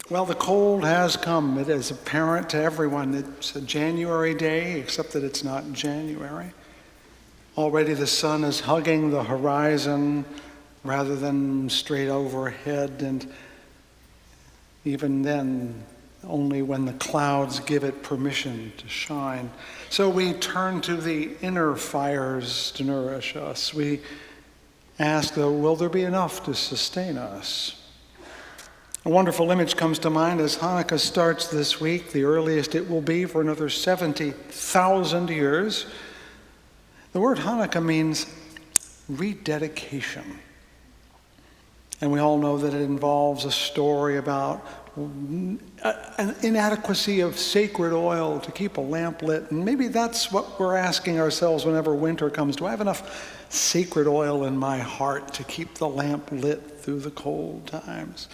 Well, the cold has come. It is apparent to everyone. It's a January day, except that it's not January. Already the sun is hugging the horizon rather than straight overhead, and even then, only when the clouds give it permission to shine. So we turn to the inner fires to nourish us. We ask, though, will there be enough to sustain us? A wonderful image comes to mind as Hanukkah starts this week, the earliest it will be for another 70,000 years. The word Hanukkah means rededication. And we all know that it involves a story about an inadequacy of sacred oil to keep a lamp lit. And maybe that's what we're asking ourselves whenever winter comes. Do I have enough sacred oil in my heart to keep the lamp lit through the cold times?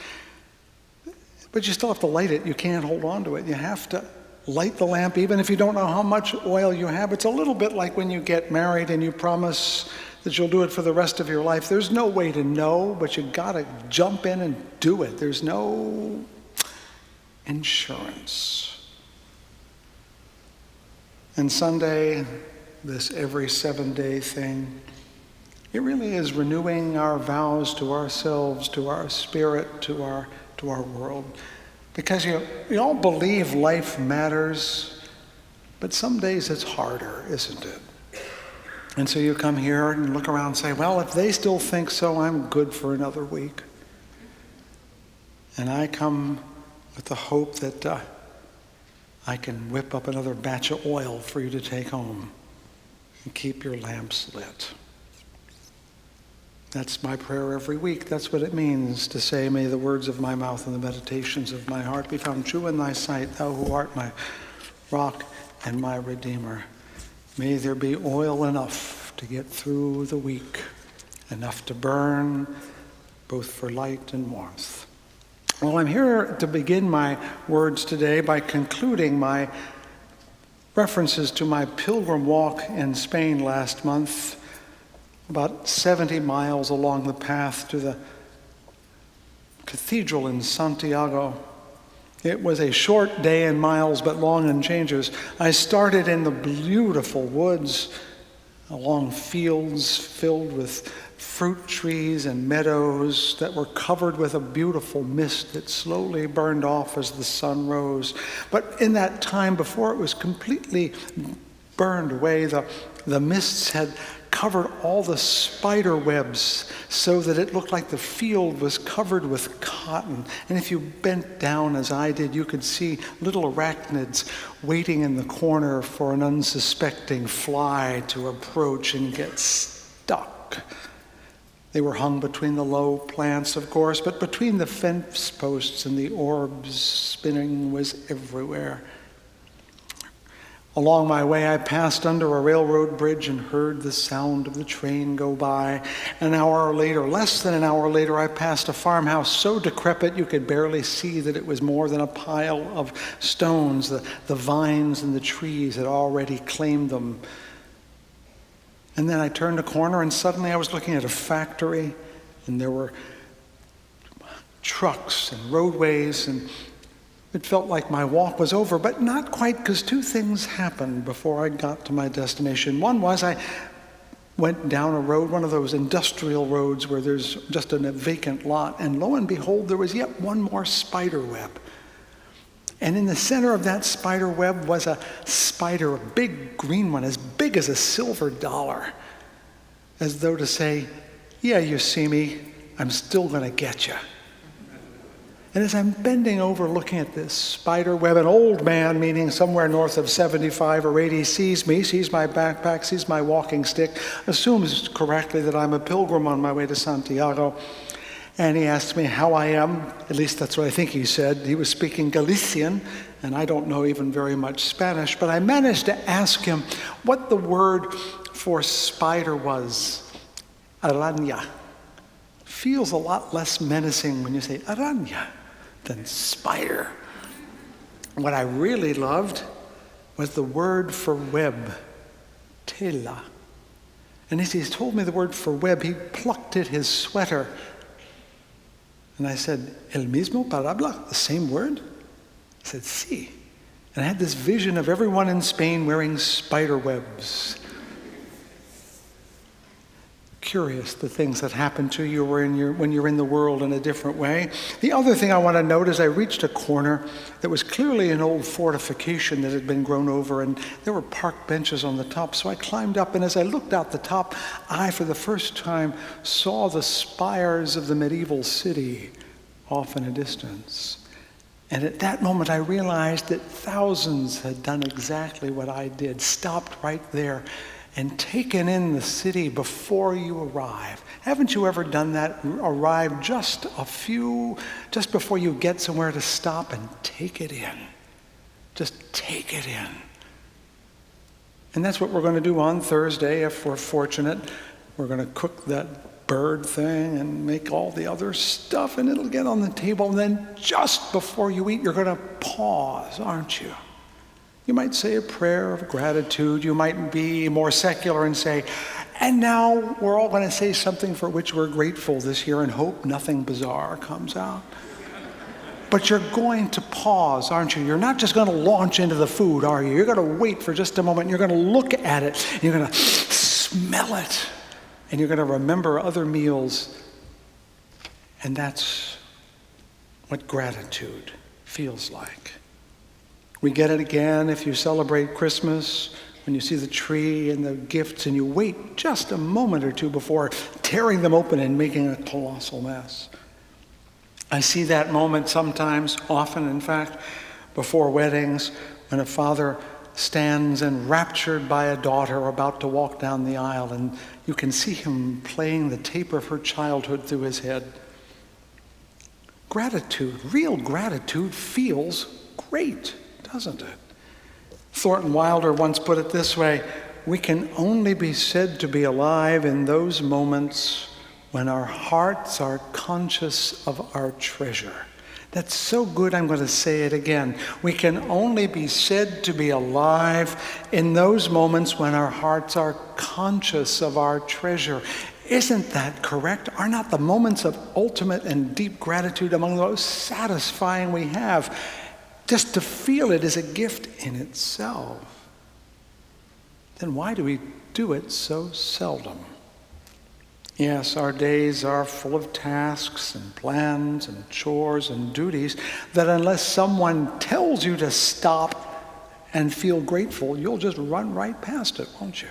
But you still have to light it. You can't hold on to it. You have to light the lamp even if you don't know how much oil you have. It's a little bit like when you get married and you promise that you'll do it for the rest of your life. There's no way to know, but you gotta jump in and do it. There's no insurance. And Sunday, this every 7-day thing, it really is renewing our vows to ourselves, to our spirit, to our world. Because you all believe life matters, but some days it's harder, isn't it? And so you come here and look around and say, well, if they still think so, I'm good for another week. And I come with the hope that I can whip up another batch of oil for you to take home and keep your lamps lit. That's my prayer every week. That's what it means to say, may the words of my mouth and the meditations of my heart be found true in thy sight, thou who art my rock and my redeemer. May there be oil enough to get through the week, enough to burn, both for light and warmth. Well, I'm here to begin my words today by concluding my references to my pilgrim walk in Spain last month, about 70 miles along the path to the cathedral in Santiago. It was a short day in miles, but long in changes. I started in the beautiful woods, along fields filled with fruit trees and meadows that were covered with a beautiful mist that slowly burned off as the sun rose. But in that time, before it was completely burned away, the mists had covered all the spider webs so that it looked like the field was covered with cotton. And if you bent down as I did, you could see little arachnids waiting in the corner for an unsuspecting fly to approach and get stuck. They were hung between the low plants, of course, but between the fence posts and the orbs, spinning was everywhere. Along my way, I passed under a railroad bridge and heard the sound of the train go by. An hour later, less than an hour later, I passed a farmhouse so decrepit you could barely see that it was more than a pile of stones. The vines and the trees had already claimed them. And then I turned a corner and suddenly I was looking at a factory, and there were trucks and roadways, and it felt like my walk was over, but not quite, because two things happened before I got to my destination. One was I went down a road, one of those industrial roads where there's just a vacant lot, and lo and behold, there was yet one more spider web. And in the center of that spider web was a spider, a big green one, as big as a silver dollar, as though to say, yeah, you see me, I'm still going to get you. And as I'm bending over looking at this spider web, an old man, meaning somewhere north of 75 or 80, sees me, sees my backpack, sees my walking stick, assumes correctly that I'm a pilgrim on my way to Santiago. And he asks me how I am. At least that's what I think he said. He was speaking Galician, and I don't know even very much Spanish, but I managed to ask him what the word for spider was. Araña. Feels a lot less menacing when you say araña than spider. What I really loved was the word for web, tela. And as he told me the word for web, he plucked at his sweater And I said, el mismo palabra, the same word? He said, sí. And I had this vision of everyone in Spain wearing spider webs. Curious, the things that happen to you when you're in the world in a different way. The other thing I want to note is I reached a corner that was clearly an old fortification that had been grown over, and there were park benches on the top. So I climbed up, and as I looked out the top, I, for the first time, saw the spires of the medieval city off in a distance. And at that moment, I realized that thousands had done exactly what I did, stopped right there and taken in the city before you arrive. Haven't you ever done that? Arrive just before you get somewhere to stop and take it in. Just take it in. And that's what we're going to do on Thursday if we're fortunate. We're going to cook that bird thing and make all the other stuff, and it'll get on the table. And then just before you eat, you're going to pause, aren't you? You might say a prayer of gratitude. You might be more secular and say, and now we're all going to say something for which we're grateful this year and hope nothing bizarre comes out. But you're going to pause, aren't you? You're not just going to launch into the food, are you? You're going to wait for just a moment. You're going to look at it. And you're going to smell it. And you're going to remember other meals. And that's what gratitude feels like. We get it again if you celebrate Christmas, when you see the tree and the gifts and you wait just a moment or two before tearing them open and making a colossal mess. I see that moment sometimes, often in fact, before weddings, when a father stands enraptured by a daughter about to walk down the aisle, and you can see him playing the tape of her childhood through his head. Gratitude, real gratitude, feels great, doesn't it? Thornton Wilder once put it this way: we can only be said to be alive in those moments when our hearts are conscious of our treasure. That's so good, I'm going to say it again. We can only be said to be alive in those moments when our hearts are conscious of our treasure. Isn't that correct? Are not the moments of ultimate and deep gratitude among the most satisfying we have? Just to feel it is a gift in itself. Then why do we do it so seldom? Yes, our days are full of tasks and plans and chores and duties that unless someone tells you to stop and feel grateful, you'll just run right past it, won't you?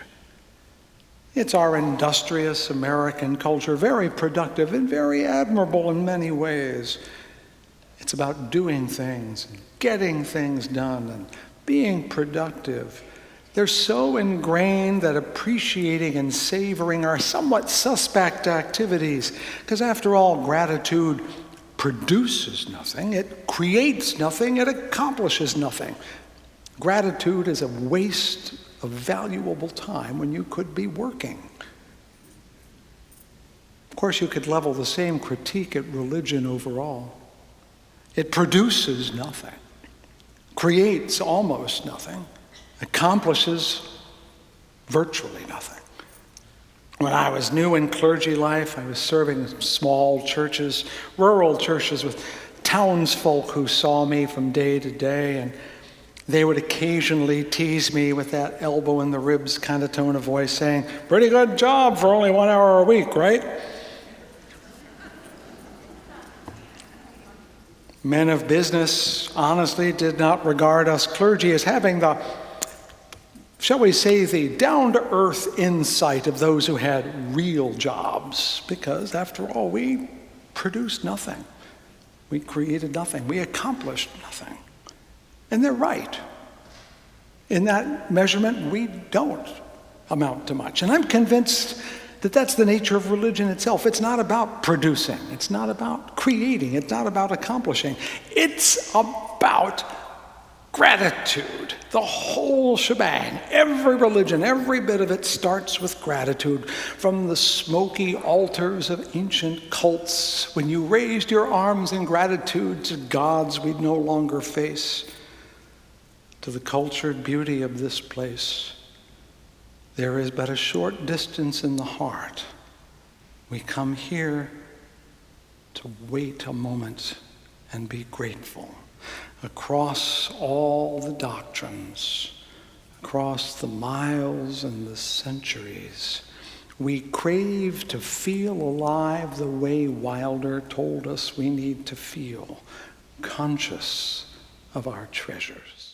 It's our industrious American culture, very productive and very admirable in many ways. It's about doing things and getting things done and being productive. They're so ingrained that appreciating and savoring are somewhat suspect activities, because after all, gratitude produces nothing, it creates nothing, it accomplishes nothing. Gratitude is a waste of valuable time when you could be working. Of course, you could level the same critique at religion overall. It produces nothing, creates almost nothing, accomplishes virtually nothing. When I was new in clergy life, I was serving small churches, rural churches with townsfolk who saw me from day to day, and they would occasionally tease me with that elbow in the ribs kind of tone of voice, saying, "Pretty good job for only 1 hour a week, right?" Men of business honestly did not regard us clergy as having the, shall we say, the down-to-earth insight of those who had real jobs, because after all, we produced nothing. We created nothing. We accomplished nothing. And they're right. In that measurement, we don't amount to much. And I'm convinced that that's the nature of religion itself. It's not about producing. It's not about creating. It's not about accomplishing. It's about gratitude, the whole shebang. Every religion, every bit of it starts with gratitude. From the smoky altars of ancient cults, when you raised your arms in gratitude to gods we'd no longer face, to the cultured beauty of this place. There is but a short distance in the heart. We come here to wait a moment and be grateful. Across all the doctrines, across the miles and the centuries, we crave to feel alive the way Wilder told us we need to feel, conscious of our treasures.